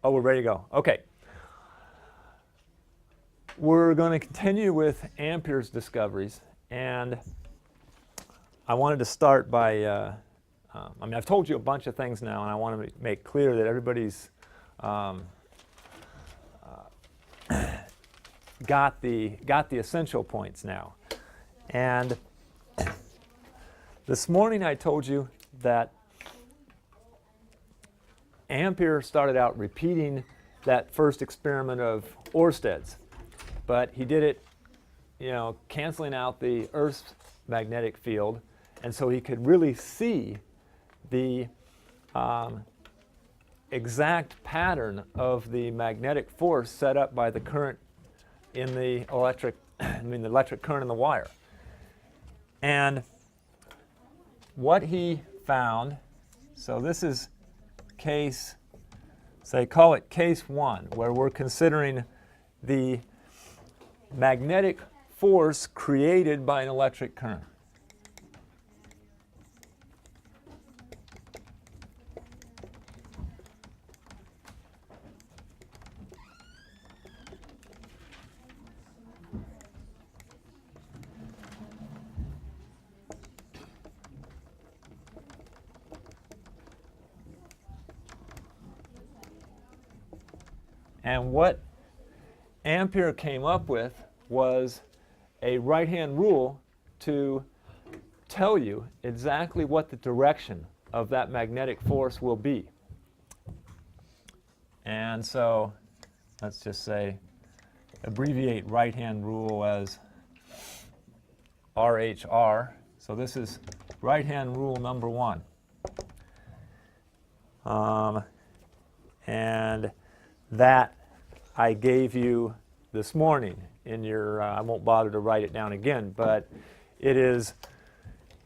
Oh, we're ready to go. Okay. We're going to continue with Ampere's discoveries, and I wanted to start by, I mean, I've told you a bunch of things now, and I want to make clear that everybody's got the essential points now. And this morning I told you that Ampere started out repeating that first experiment of Ørsted's, but he did it, canceling out the Earth's magnetic field, and so he could really see the exact pattern of the magnetic force set up by the current in the electric, the electric current in the wire. And what he found, so this is case, say, call it case 1, where we're considering the magnetic force created by an electric current. And what Ampere came up with was a right-hand rule to tell you exactly what the direction of that magnetic force will be. And so let's just say, abbreviate right-hand rule as RHR. So this is right-hand rule number 1. And that I gave you this morning in your, I won't bother to write it down again, but it is,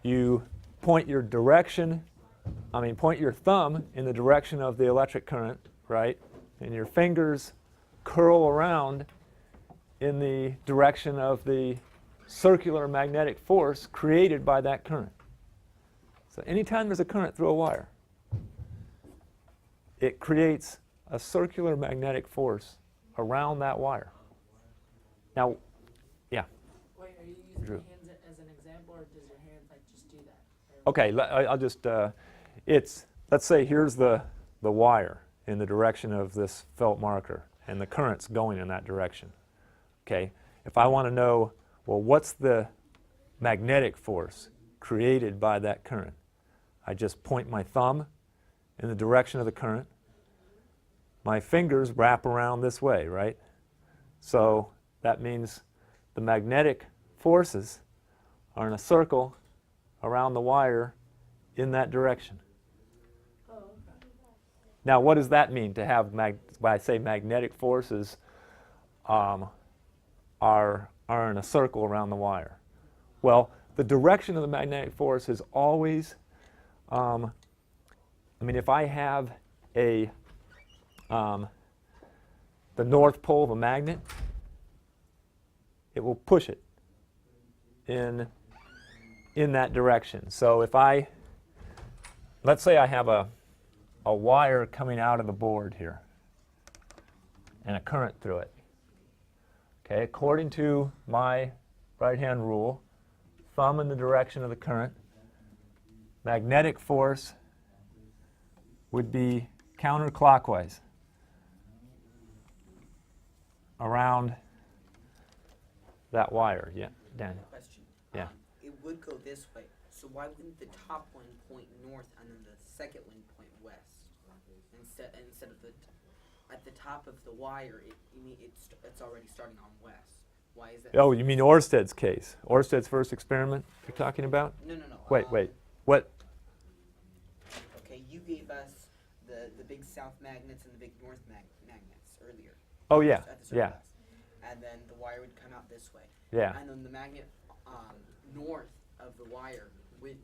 you point your point your thumb in the direction of the electric current, right? And your fingers curl around in the direction of the circular magnetic force created by that current. So anytime there's a current through a wire, it creates a circular magnetic force around that wire. Now, yeah? Wait, are you using your hands as an example, or does your hand just do that? Okay, I'll just, let's say here's the wire in the direction of this felt marker, and the current's going in that direction. Okay, if I want to know, well, what's the magnetic force created by that current? I just point my thumb in the direction of the current. My fingers wrap around this way, right? So that means the magnetic forces are in a circle around the wire in that direction. Oh, okay. Now, what does that mean to have, when I say magnetic forces are in a circle around the wire? Well, the direction of the magnetic force is always, if I have the north pole of a magnet, it will push it in that direction. So if let's say I have a wire coming out of the board here and a current through it. Okay, according to my right-hand rule, thumb in the direction of the current, magnetic force would be counterclockwise around that wire. Yeah, Daniel. Question. Yeah. It would go this way. So why wouldn't the top one point north and then the second one point west? Instead of at the top of the wire, it's already starting on west. Why is that? Oh, you mean Ørsted's case? Ørsted's first experiment you're talking about? No. Wait. What? Okay, you gave us the big south magnets and the big north magnets earlier. Oh, yeah. At the Yeah. surface. And then the wire would come out this way. Yeah. And then the magnet north of the wire would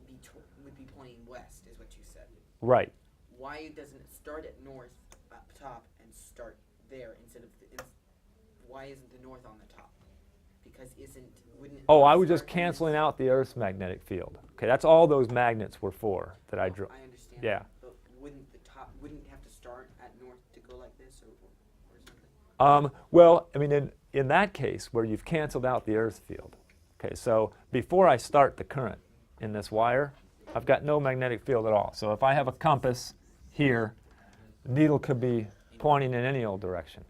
be pointing west, is what you said. Right. Why doesn't it start at north up top and start there instead of why isn't the north on the top? Because wouldn't it? Oh, I was start just from canceling this- out the Earth's magnetic field. Okay, that's all those magnets were for that I drew. I understand. Yeah. But wouldn't the top wouldn't have to start at north to go like this, or something? Well, I mean, in that case where you've canceled out the earth field, okay, so before I start the current in this wire, I've got no magnetic field at all. So if I have a compass here, the needle could be pointing in any old direction.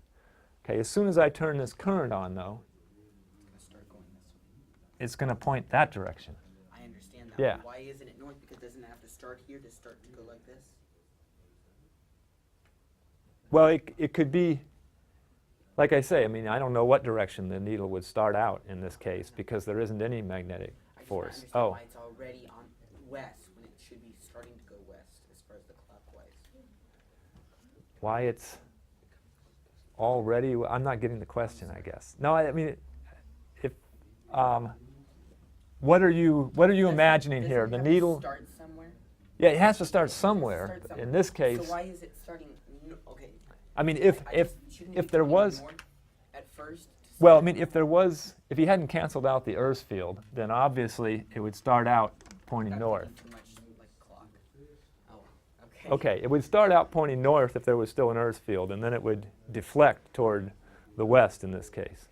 Okay, as soon as I turn this current on, though, It's gonna start going this way. it's going to point that direction. I understand that. Yeah. But why isn't it north? Because doesn't it have to start here to start to go like this? Well, it could be, like I say, I mean, I don't know what direction the needle would start out in this case because there isn't any magnetic I just force. don't understand Oh, why it's already on west when it should be starting to go west as far as the clockwise. why it's already, I'm not getting the question, I guess. No, I mean, if, what are you imagining here? The Doesn't it have to needle, start somewhere? yeah, it has to start It has to somewhere. start somewhere. In this case, So why is it starting? Okay. I mean, if Shouldn't if it be there pointing was, north at first. to well, I start? mean, if he hadn't canceled out the earth field, then obviously it would start out pointing That'd be north. too much like clock. Oh, okay. Okay, it would start out pointing north if there was still an earth field, and then it would deflect toward the west in this case.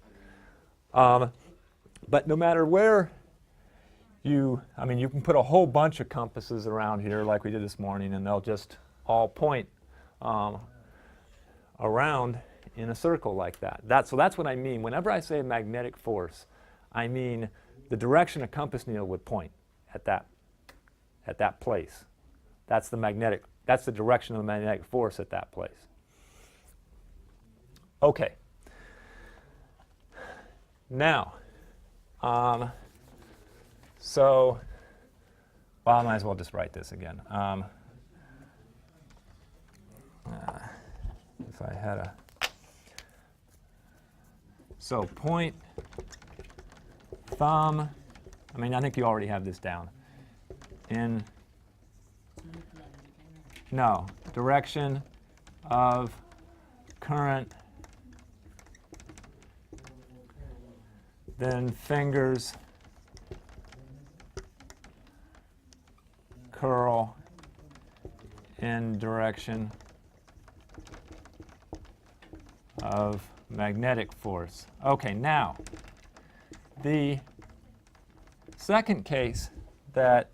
But no matter where I mean, you can put a whole bunch of compasses around here like we did this morning, and they'll just all point around in a circle like that. So that's what I mean. Whenever I say magnetic force, I mean the direction a compass needle would point at that place. That's the direction of the magnetic force at that place. Okay. Now, so, well, I might as well just write this again. If I had a, so point, thumb, I mean, I think you already have this down. In, no, direction of current, then fingers curl in direction of magnetic force. Okay, now, the second case that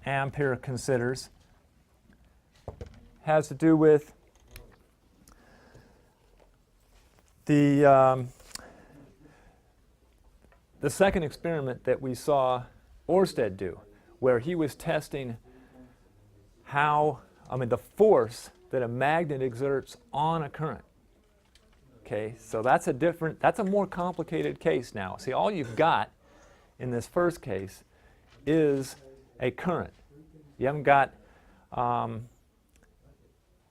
Ampere considers has to do with the second experiment that we saw Oersted do, where he was testing the force that a magnet exerts on a current. Okay, so that's a more complicated case now. See, all you've got in this first case is a current. You haven't got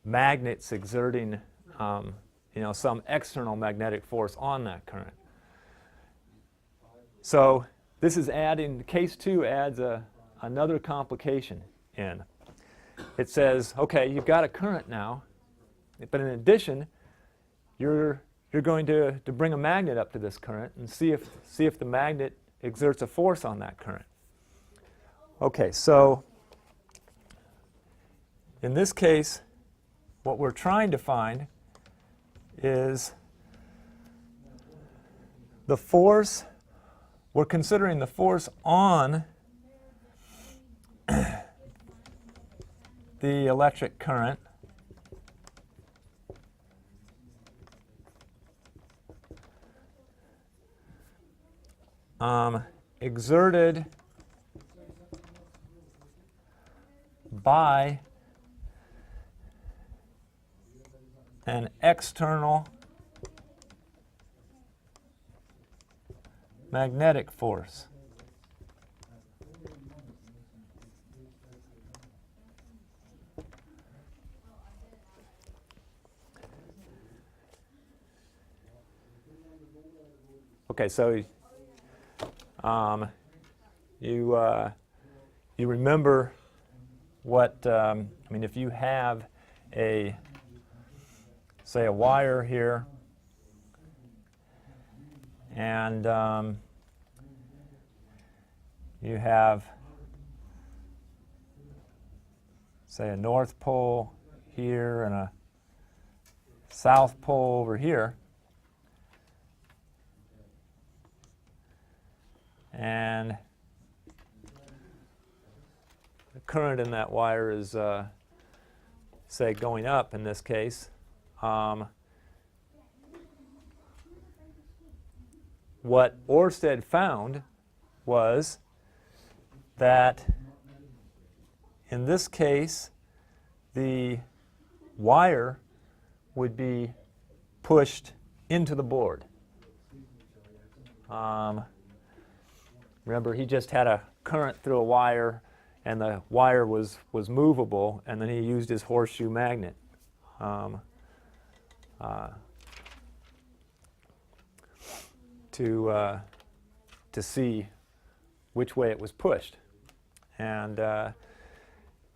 magnets exerting some external magnetic force on that current. So this is case 2 adds another complication in. It says, okay, you've got a current now, but in addition, you're going to bring a magnet up to this current and see if the magnet exerts a force on that current. Okay, so in this case, what we're trying to find is the force. We're considering the force on the electric current exerted by an external magnetic force. Okay, so you remember what, if you have say a wire here, and you have, say a north pole here and a south pole over here. And the current in that wire is, say, going up in this case. What Oersted found was that in this case, the wire would be pushed into the board. Remember, he just had a current through a wire, and the wire was movable, and then he used his horseshoe magnet to see which way it was pushed. And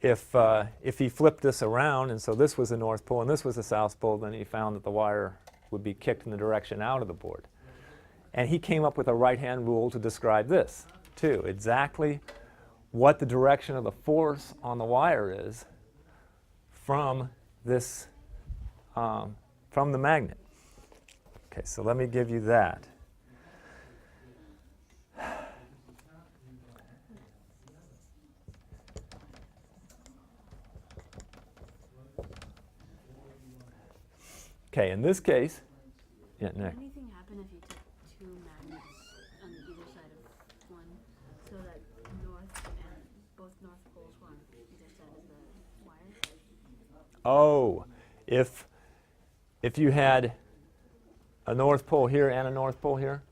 if he flipped this around, and so this was the North Pole and this was the South Pole, then he found that the wire would be kicked in the direction out of the board. And he came up with a right-hand rule to describe this, too. Exactly what the direction of the force on the wire is from this, from the magnet. Okay, so let me give you that. Okay, in this case, yeah, Nick. Anything happen if you took two magnets on either side of one, so that north and both north poles were on either side of the wire? Oh, if you had a North Pole here and a North Pole here,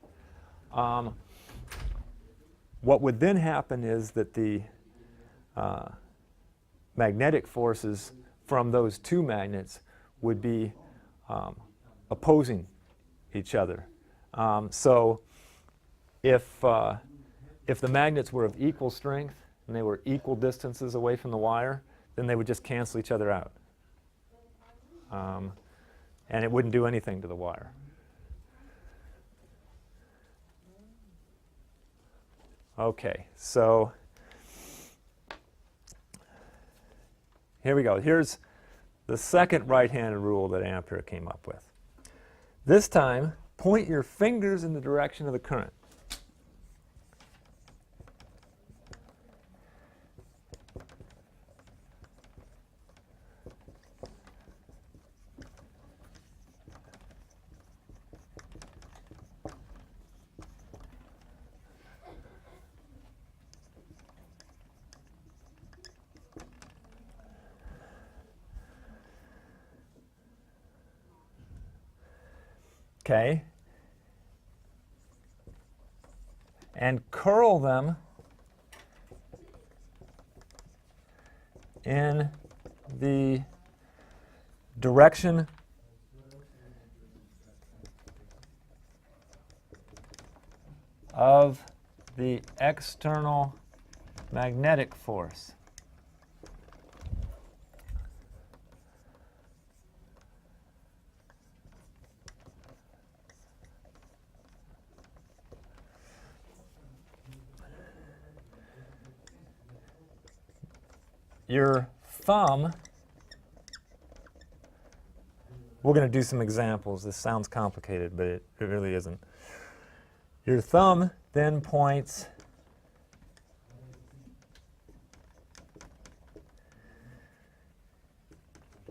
what would then happen is that the magnetic forces from those two magnets would be opposing each other. So if the magnets were of equal strength and they were equal distances away from the wire, then they would just cancel each other out. And it wouldn't do anything to the wire. Okay, so here we go. Here's the second right-handed rule that Ampere came up with. This time, point your fingers in the direction of the current. Okay, and curl them in the direction of the external magnetic force. Your thumb, we're going to do some examples. This sounds complicated, but it really isn't. Your thumb then points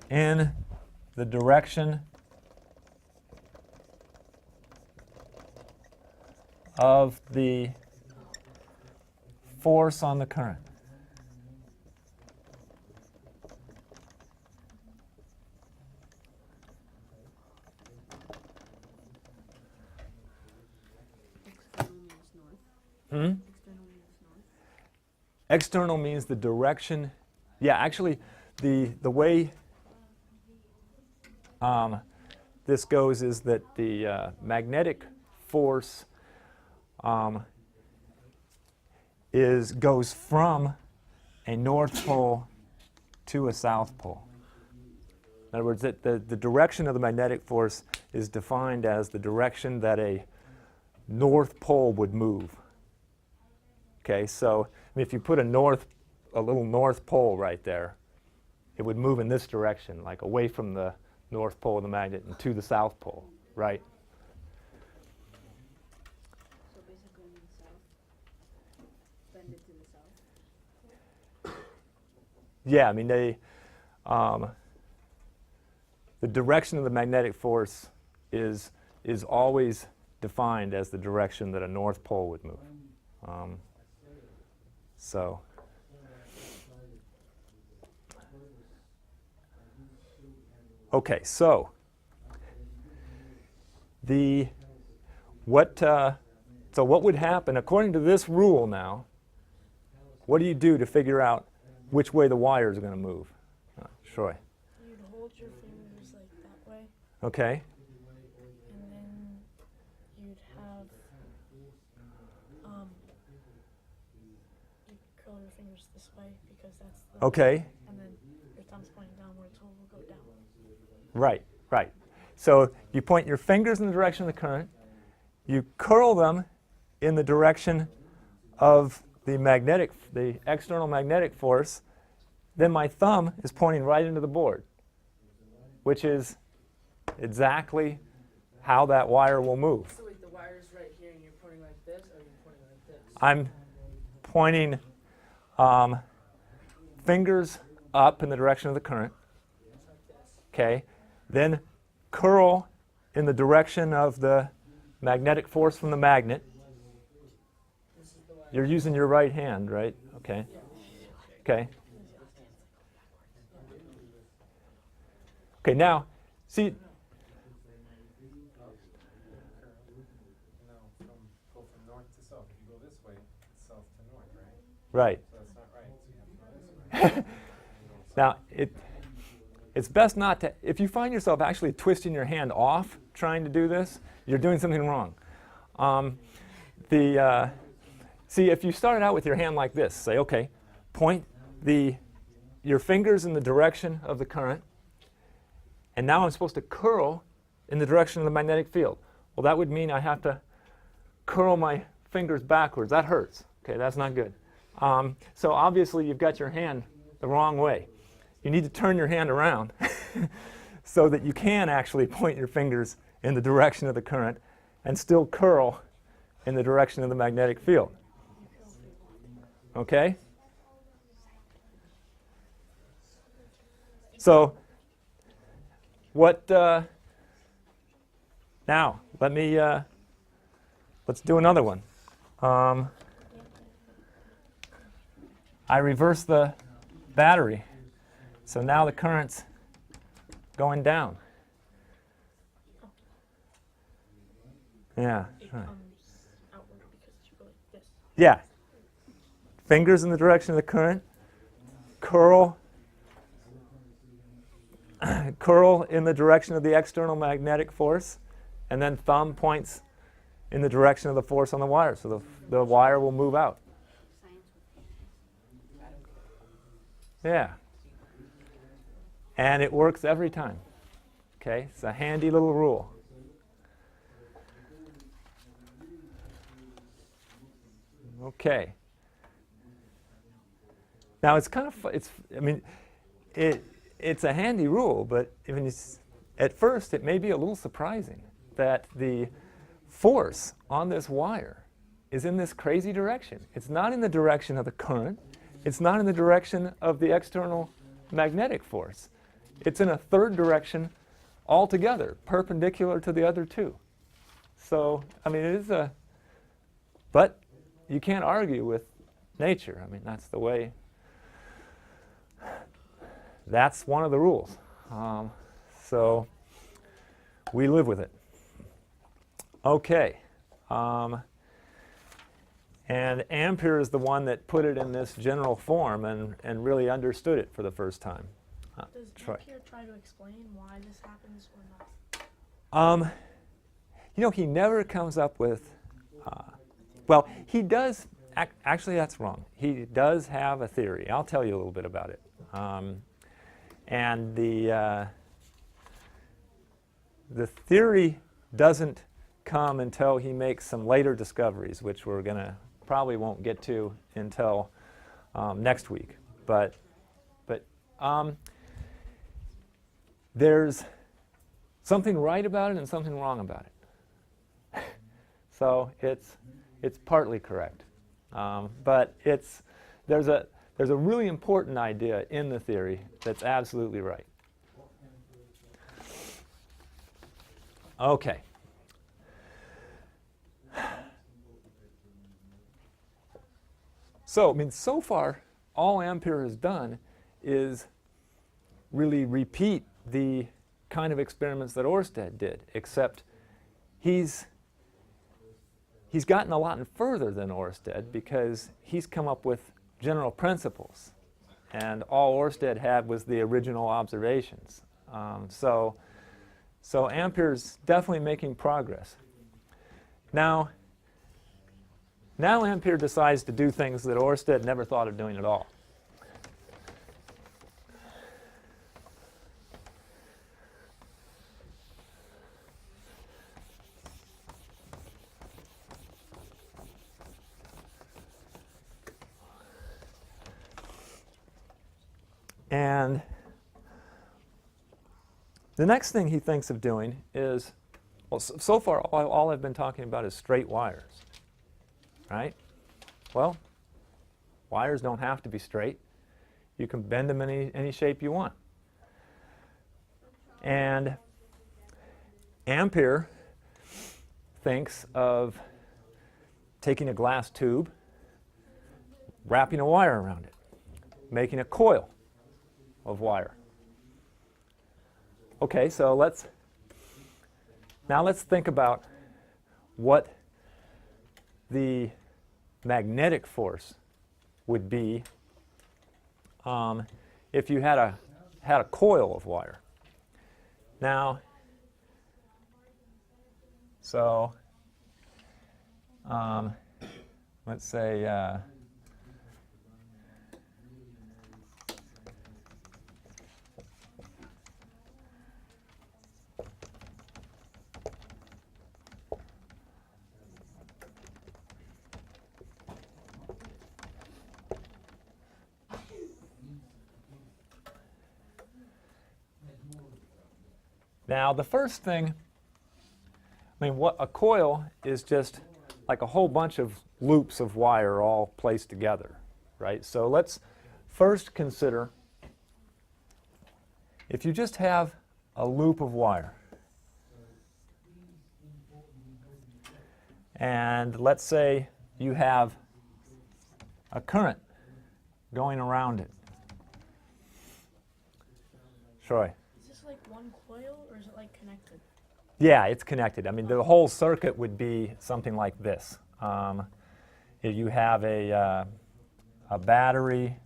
in the direction of the force on the current. External means north. External means the direction. Yeah, actually, the way this goes is that the magnetic force goes from a north pole to a south pole. In other words, the direction of the magnetic force is defined as the direction that a north pole would move. Okay, so if you put a little north pole right there, it would move in this direction, like away from the north pole of the magnet and to the south pole, right? So basically in the south, bend it to the south. Yeah, I mean, the direction of the magnetic force is always defined as the direction that a north pole would move. So, okay, so what would happen according to this rule now? What do you do to figure out which way the wires are going to move? Troy. You'd hold your fingers like that way, Okay. and then you'd have, you'd curl your fingers this way because that's the, Okay. and then your thumb's pointing downward, so it will go down. Right, right. So you point your fingers in the direction of the current, you curl them in the direction of the external magnetic force, then my thumb is pointing right into the board, which is exactly how that wire will move. So wait, the wire's right here and you're pointing like this, or you're pointing like this? I'm pointing fingers up in the direction of the current, It's like this. okay? Then curl in the direction of the magnetic force from the magnet. This is the wire. You're using your right hand, right? Okay. Okay. Okay, now, see, Go from north to south. If you go this way, it's south to north, right? right. So that's not right. So you have to go this way. Now, it's best not to, if you find yourself actually twisting your hand off trying to do this, you're doing something wrong. See, if you started out with your hand like this, say, okay, point your fingers in the direction of the current, and now I'm supposed to curl in the direction of the magnetic field. Well, that would mean I have to curl my fingers backwards. That hurts. Okay, that's not good. So obviously you've got your hand the wrong way. You need to turn your hand around so that you can actually point your fingers in the direction of the current and still curl in the direction of the magnetic field. Okay? So now let's do another one. I reverse the battery, so now the current's going down. Yeah. It Right. comes outward because you go like this. Yeah. Fingers in the direction of the current. Curl in the direction of the external magnetic force, and then thumb points in the direction of the force on the wire, so the wire will move out. Yeah. And it works every time. Okay, it's a handy little rule. Okay. Now it's kind of it's a handy rule, but at first it may be a little surprising that the force on this wire is in this crazy direction. It's not in the direction of the current. It's not in the direction of the external magnetic force. It's in a third direction altogether, perpendicular to the other two. So, but you can't argue with nature. That's the way, that's one of the rules. So we live with it. Okay. And Ampere is the one that put it in this general form and really understood it for the first time. Does Troy. Ampere try to explain why this happens or not? He never comes up with, well, he does, actually that's wrong. He does have a theory. I'll tell you a little bit about it. And the theory doesn't come until he makes some later discoveries, which we're probably won't get to until next week. But there's something right about it and something wrong about it. So it's partly correct. But there's a really important idea in the theory that's absolutely right. Okay. So, I mean, so far, all Ampere has done is really repeat the kind of experiments that Oersted did, except he's gotten a lot further than Oersted because he's come up with general principles, and all Oersted had was the original observations. So Ampere's definitely making progress. Now Ampere decides to do things that Oersted never thought of doing at all. And the next thing he thinks of doing is, well, so far all I've been talking about is straight wires, right? Well, wires don't have to be straight. You can bend them any shape you want. And Ampere thinks of taking a glass tube, wrapping a wire around it, making a coil of wire. Okay, so let's think about what the magnetic force would be if you had a coil of wire. Now, so let's say now, the first thing, I mean, what a coil is just like a whole bunch of loops of wire all placed together, right? So let's first consider if you just have a loop of wire, and let's say you have a current going around it. Troy. Is this like one coil or is it like connected? Yeah, it's connected. I mean, the whole circuit would be something like this. If you have a battery,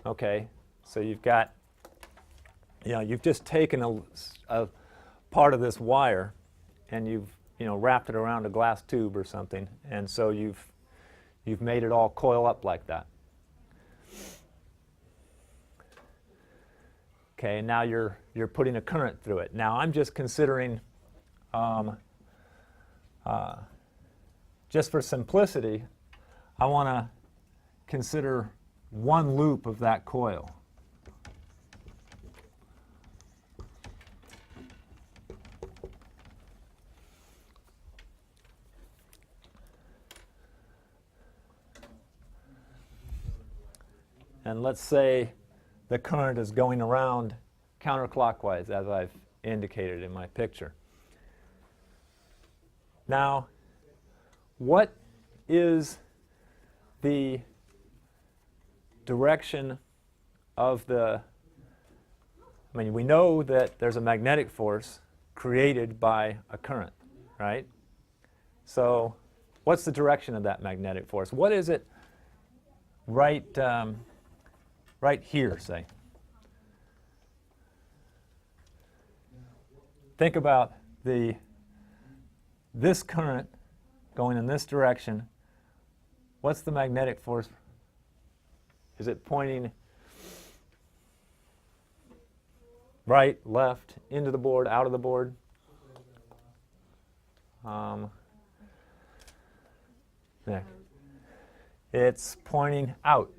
okay, so you've got, you've just taken a part of this wire and you've wrapped it around a glass tube or something, and so you've made it all coil up like that. Okay, and now you're putting a current through it. Now I'm just considering, just for simplicity, I want to consider one loop of that coil. And let's say the current is going around counterclockwise, as I've indicated in my picture. Now, what is the direction of the, I mean, we know that there's a magnetic force created by a current, right? So what's the direction of that magnetic force? What is it right here, say? Think about this current going in this direction. What's the magnetic force? Is it pointing right, left, into the board, out of the board? There. It's pointing out,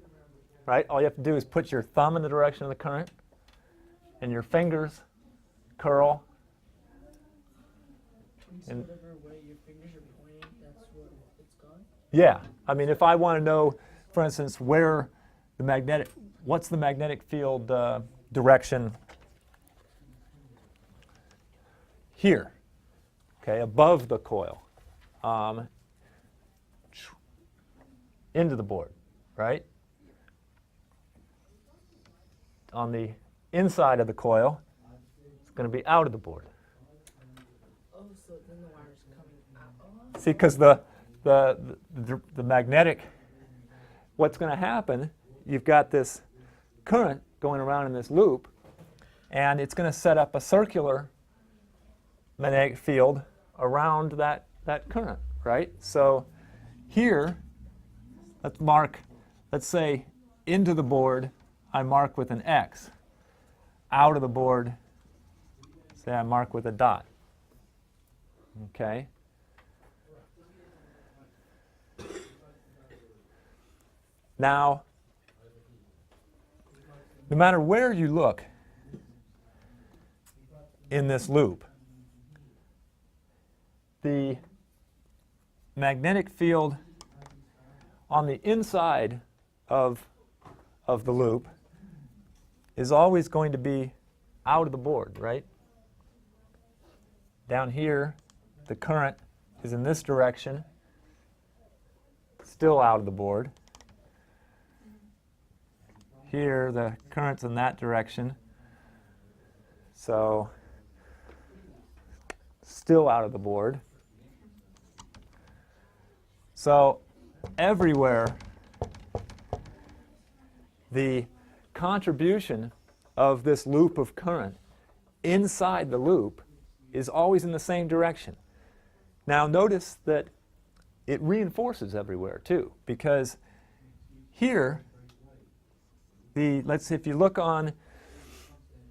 right? All you have to do is put your thumb in the direction of the current, and your fingers curl. And And- whatever way your fingers are pointing, that's what it's going? Yeah, I mean, if I want to know, for instance, where the magnetic, what's the magnetic field direction here, okay, above the coil, into the board, right? On the inside of the coil, it's going to be out of the board. Oh, so then the wire's coming out. Oh. See, because the magnetic, what's going to happen, you've got this current going around in this loop, and it's going to set up a circular magnetic field around that current, right? So here, let's mark, let's say into the board, I mark with an X. Out of the board, say I mark with a dot. Okay? Now, no matter where you look in this loop, the magnetic field on the inside of the loop is always going to be out of the board, right? Down here, the current is in this direction, still out of the board. Here, the current's in that direction, so still out of the board. So everywhere, the contribution of this loop of current inside the loop is always in the same direction. Now notice that it reinforces everywhere too, because here, let's see, if you look on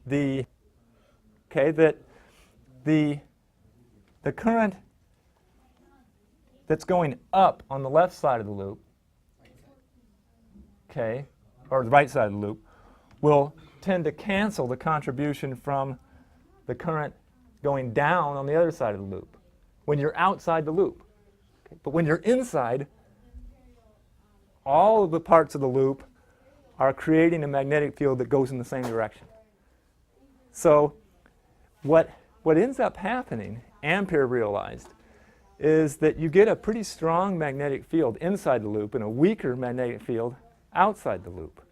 the, okay, that the current that's going up on the left side of the loop, okay, or the right side of the loop, will tend to cancel the contribution from the current going down on the other side of the loop when you're outside the loop. Okay? But when you're inside, all of the parts of the loop are creating a magnetic field that goes in the same direction. So what ends up happening, Ampere realized, is that you get a pretty strong magnetic field inside the loop and a weaker magnetic field outside the loop.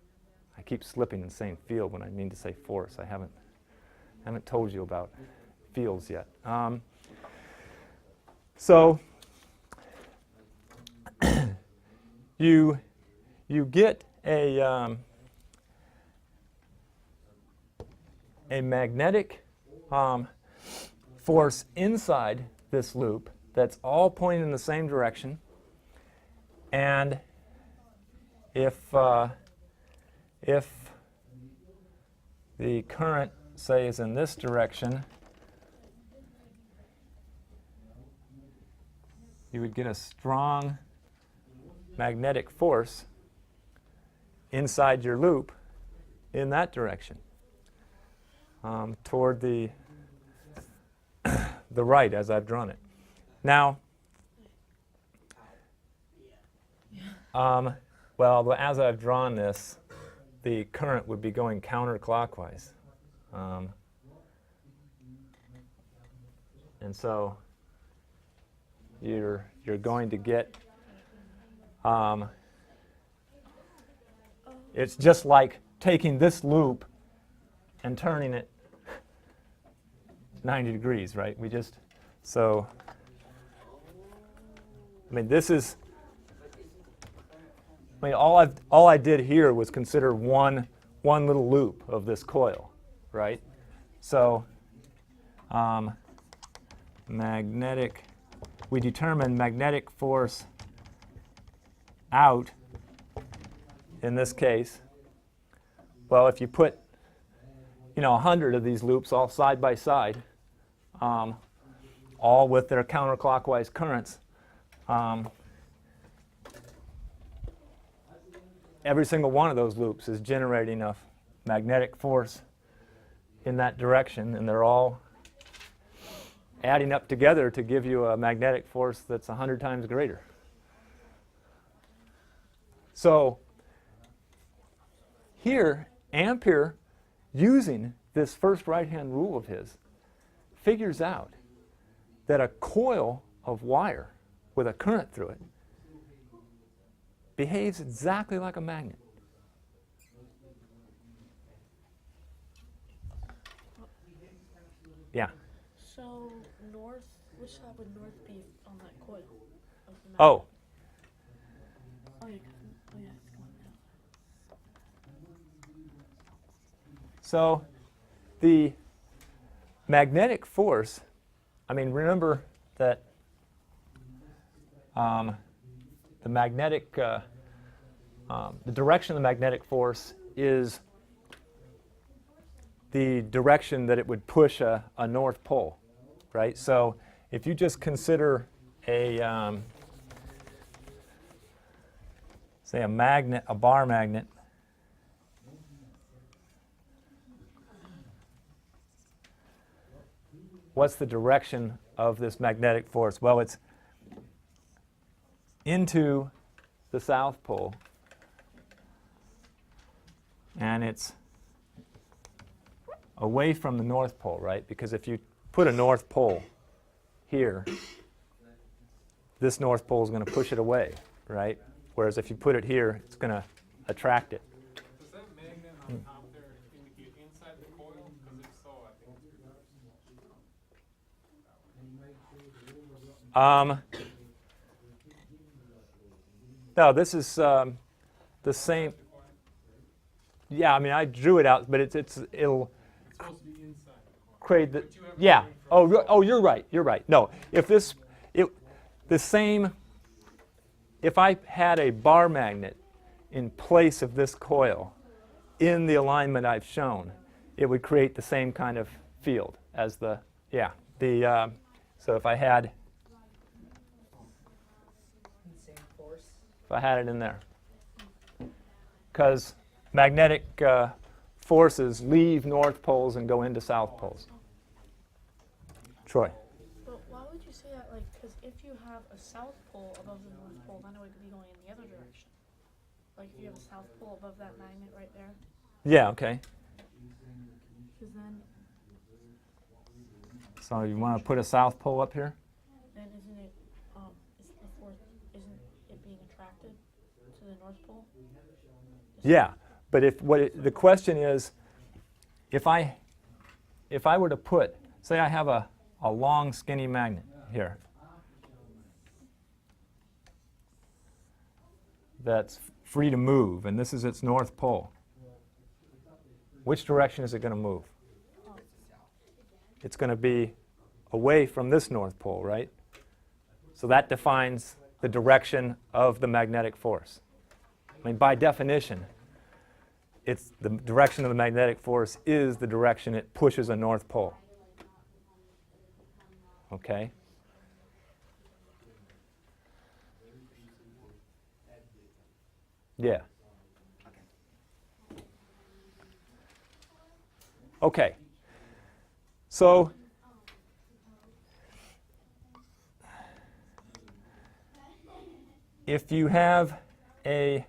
I keep slipping and saying field when I mean to say force. I haven't told you about fields yet. So you get a magnetic force inside this loop that's all pointing in the same direction, and if the current, say, is in this direction, you would get a strong magnetic force inside your loop in that direction, toward the right as I've drawn it. Now, well, as I've drawn this, the current would be going counterclockwise. And so you're going to get, it's just like taking this loop and turning it 90 degrees, right? So, I mean, this is, I mean, all I did here was consider one little loop of this coil, right? So, we determine magnetic force out, in this case. Well, if you put, 100 of these loops all side by side, all with their counterclockwise currents, every single one of those loops is generating a magnetic force in that direction, and they're all adding up together to give you a magnetic force that's 100 times greater. So here, Ampere, using this first right-hand rule of his, figures out that a coil of wire with a current through it behaves exactly like a magnet. Yeah. So north, which side would north be on that coil? Of the Oh, magnet? Oh yeah, it's going now. so the magnetic force, I mean, remember that the magnetic, the direction of the magnetic force is the direction that it would push a north pole, right? So if you just consider a, say a magnet, a bar magnet, what's the direction of this magnetic force? Well, it's into the South Pole, and it's away from the North Pole, right? Because if you put a North Pole here, this North Pole is going to push it away, right? Whereas if you put it here, it's going to attract it. Does that magnet on top there indicate inside the coil? Because if so, I think it's No, this is the same. Yeah, I mean, I drew it out, but it'll supposed to be inside the coil. create the. But you have Yeah. room for Oh, you're right. You're right. No, if the same. If I had a bar magnet in place of this coil in the alignment I've shown, it would create the same kind of field as the. Yeah. So if I had. Same force. If I had it in there. Because magnetic forces leave north poles and go into south poles. Troy. But why would you say that? Like, because if you have a south pole above the north pole, then it would be going in the other direction. Like if you have a south pole above that magnet right there, Yeah, okay. because then So you want to put a south pole up here? isn't it is the force isn't it being attracted to the north pole? Yeah, but the question is, if I were to put, say I have a long skinny magnet here that's free to move, and this is its north pole, which direction is it going to move? It's going to be away from this north pole, right? So that defines the direction of the magnetic force. I mean, by definition, it's the direction of the magnetic force is the direction it pushes a north pole. Okay? Yeah. Okay. So if you have a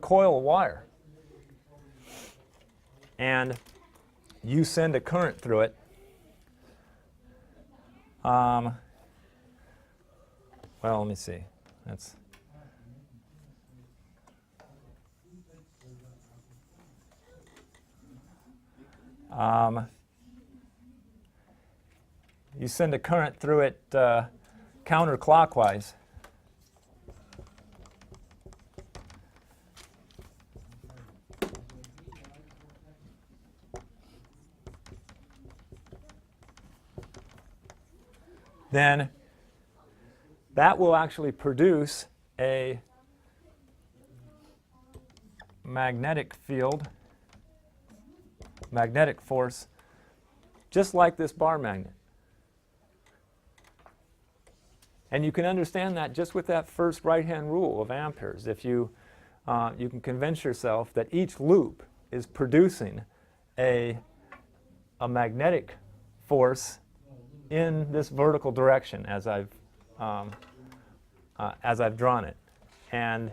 coil of wire and you send a current through it, well, let me see. That's you send a current through it counterclockwise. Then that will actually produce a magnetic field, magnetic force, just like this bar magnet. And you can understand that just with that first right-hand rule of amperes. If you can convince yourself that each loop is producing a magnetic force in this vertical direction as I've drawn it, and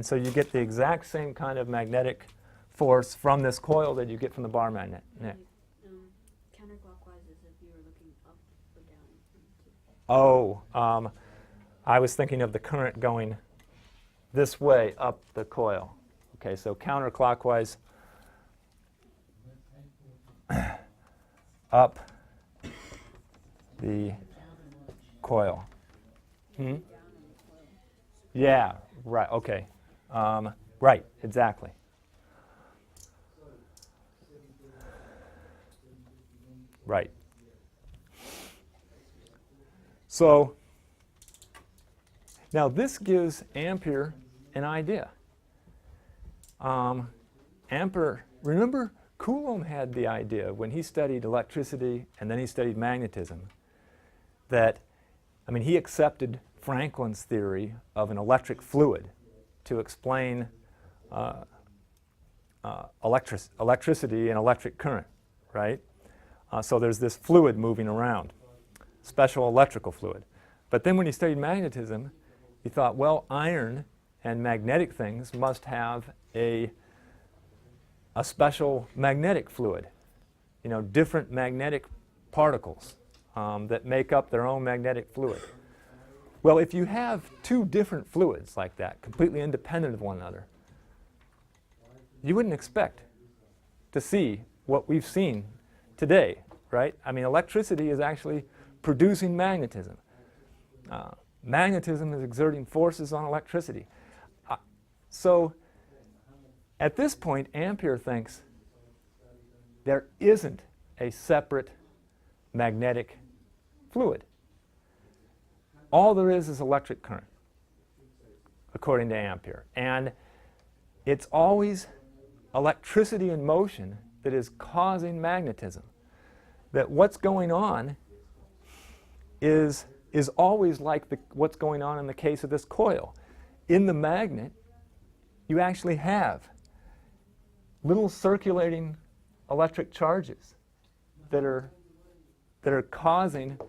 so you get the exact same kind of magnetic force from this coil that you get from the bar magnet. Nick. Counterclockwise is if you were looking up or down. Oh, I was thinking of the current going this way up the coil. Okay, so counterclockwise up the coil. Hmm? Yeah, right, okay. Right, exactly. Right. So now this gives Ampere an idea. Ampere, remember Coulomb had the idea when he studied electricity and then he studied magnetism that, I mean, he accepted Franklin's theory of an electric fluid to explain electricity and electric current, right? So there's this fluid moving around, special electrical fluid. But then when he studied magnetism, he thought, well, iron and magnetic things must have a special magnetic fluid, you know, different magnetic particles that make up their own magnetic fluid. Well, if you have two different fluids like that, completely independent of one another, you wouldn't expect to see what we've seen today, right? I mean, electricity is actually producing magnetism. Magnetism is exerting forces on electricity. So at this point, Ampere thinks there isn't a separate magnetic fluid. All there is electric current, according to Ampere. And it's always electricity in motion that is causing magnetism. That what's going on is always like what's going on in the case of this coil. In the magnet, you actually have little circulating electric charges that are causing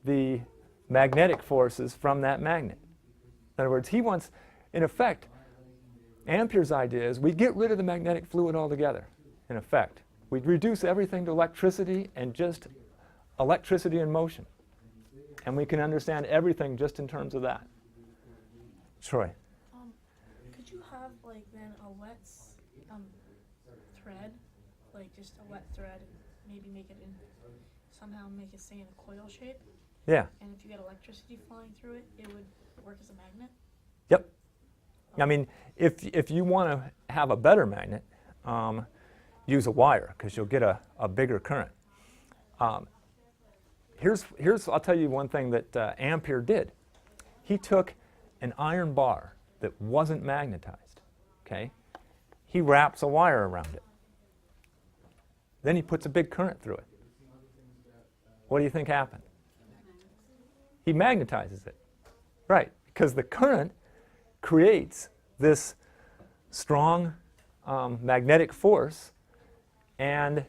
the magnetic forces from that magnet. In other words, he wants, in effect, Ampere's idea is we get rid of the magnetic fluid altogether, in effect. We reduce everything to electricity and just electricity in motion. And we can understand everything just in terms of that. Troy. Could you have like then a wet thread, like just a wet thread, maybe make it in, somehow make it stay in a coil shape, Yeah. and if you get electricity flowing through it, it would work as a magnet? Yep. I mean, if you want to have a better magnet, use a wire because you'll get a bigger current. Here's I'll tell you one thing that Ampere did. He took an iron bar that wasn't magnetized. Okay, he wraps a wire around it. Then he puts a big current through it. What do you think happened? He magnetizes it, right? Because the current creates this strong magnetic force, and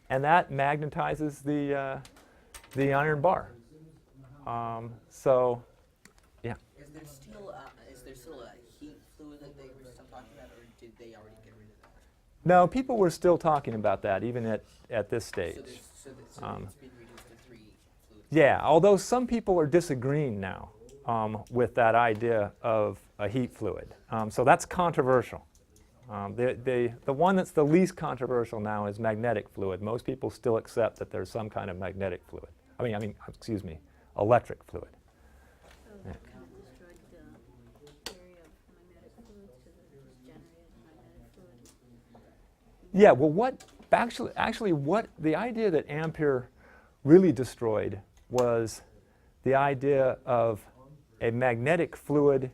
that magnetizes the iron bar. So, yeah. Is there still a heat fluid that they were still talking about, or did they already get rid of that? No, people were still talking about that even at this stage. So it's been reduced to 3 fluids. Yeah, although some people are disagreeing now with that idea of a heat fluid. So that's controversial. The one that's the least controversial now is magnetic fluid. Most people still accept that there's some kind of magnetic fluid. Excuse me, electric fluid. So that kind of destroyed the theory of magnetic fluids because it just generated magnetic fluid. Yeah, well, what the idea that Ampere really destroyed was the idea of a magnetic fluid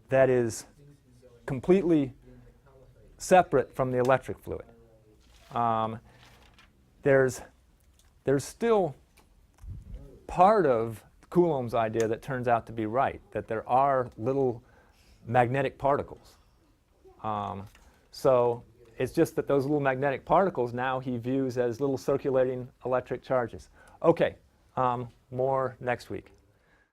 that is completely separate from the electric fluid. There's still part of Coulomb's idea that turns out to be right, that there are little magnetic particles. So it's just that those little magnetic particles now he views as little circulating electric charges. Okay, more next week.